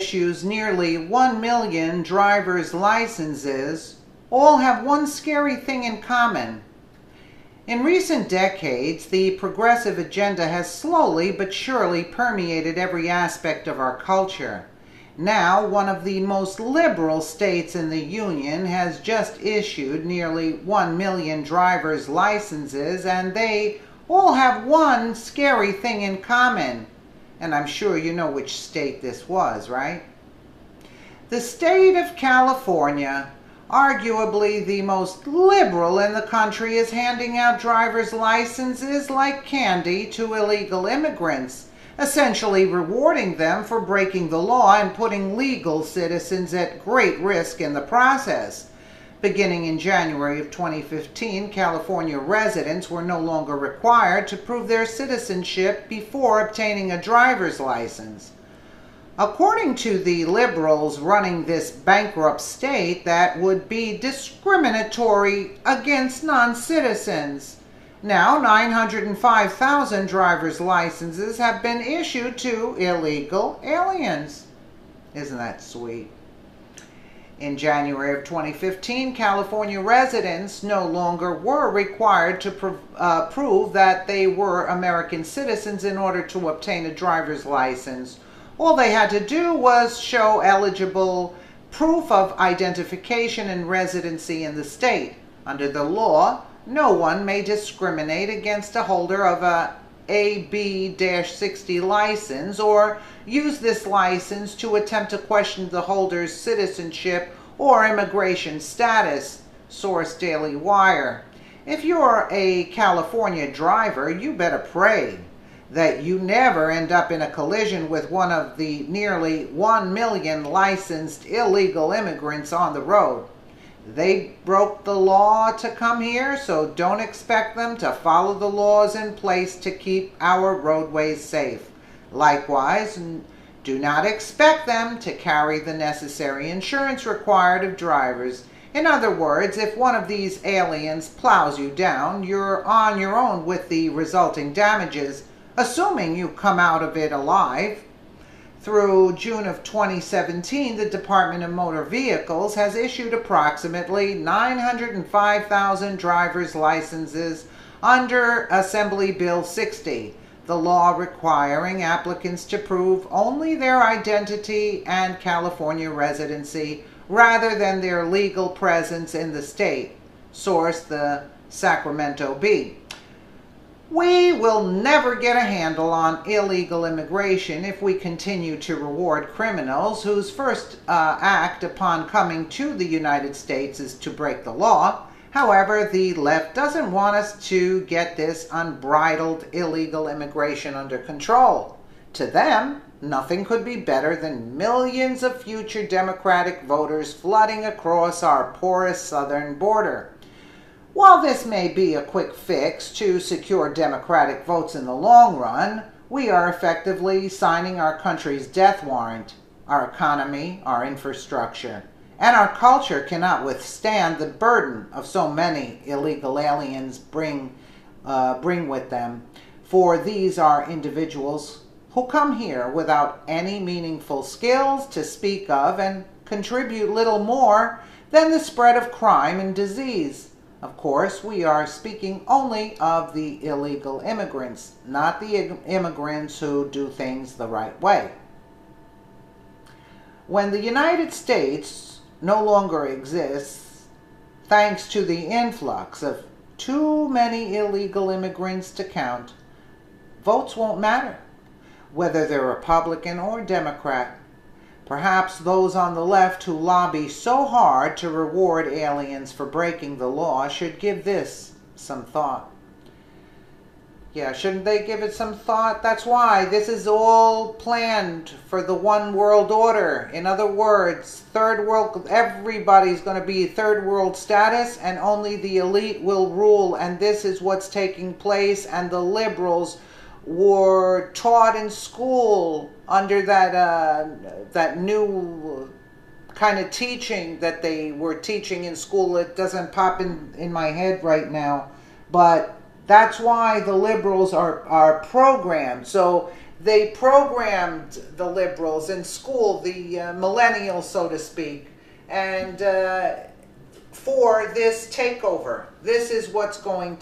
issues nearly 1 million driver's licenses all have one scary thing in common. In recent decades, the progressive agenda has slowly but surely permeated every aspect of our culture. Now, one of the most liberal states in the Union has just issued nearly 1 million driver's licenses, and they all have one scary thing in common. And I'm sure you know which state this was, right? The state of California, arguably the most liberal in the country, is handing out driver's licenses like candy to illegal immigrants, essentially rewarding them for breaking the law and putting legal citizens at great risk in the process. Beginning in January of 2015, California residents were no longer required to prove their citizenship before obtaining a driver's license. According to the liberals running this bankrupt state, that would be discriminatory against non-citizens. Now, 905,000 driver's licenses have been issued to illegal aliens. Isn't that sweet? In January of 2015, California residents no longer were required to prove that they were American citizens in order to obtain a driver's license. All they had to do was show eligible proof of identification and residency in the state. Under the law, no one may discriminate against a holder of a AB-60 license or use this license to attempt to question the holder's citizenship or immigration status. Source Daily Wire. If you're a California driver, you better pray that you never end up in a collision with one of the nearly 1 million licensed illegal immigrants on the road. They broke the law to come here, so don't expect them to follow the laws in place to keep our roadways safe. Likewise, do not expect them to carry the necessary insurance required of drivers. In other words, if one of these aliens plows you down, you're on your own with the resulting damages, assuming you come out of it alive. Through June of 2017, the Department of Motor Vehicles has issued approximately 905,000 driver's licenses under Assembly Bill 60, the law requiring applicants to prove only their identity and California residency rather than their legal presence in the state. Source, the Sacramento Bee. We will never get a handle on illegal immigration if we continue to reward criminals whose first act upon coming to the United States is to break the law. However, the left doesn't want us to get this unbridled illegal immigration under control. To them, nothing could be better than millions of future Democratic voters flooding across our porous southern border. While this may be a quick fix to secure Democratic votes in the long run, we are effectively signing our country's death warrant. Our economy, our infrastructure, and our culture cannot withstand the burden of so many illegal aliens bring with them. For these are individuals who come here without any meaningful skills to speak of and contribute little more than the spread of crime and disease. Of course, we are speaking only of the illegal immigrants, not the immigrants who do things the right way. When the United States no longer exists, thanks to the influx of too many illegal immigrants to count, votes won't matter, whether they're Republican or Democrat. Perhaps those on the left who lobby so hard to reward aliens for breaking the law should give this some thought. Yeah, shouldn't they give it some thought? That's why this is all planned for the one world order. In other words, third world, everybody's going to be third world status and only the elite will rule, and this is what's taking place, and the liberals were taught in school under that new kind of teaching that they were teaching in school. It doesn't pop in my head right now, but that's why the liberals are programmed. So They programmed the liberals in school, the millennials, so to speak, and for this takeover. This is what's going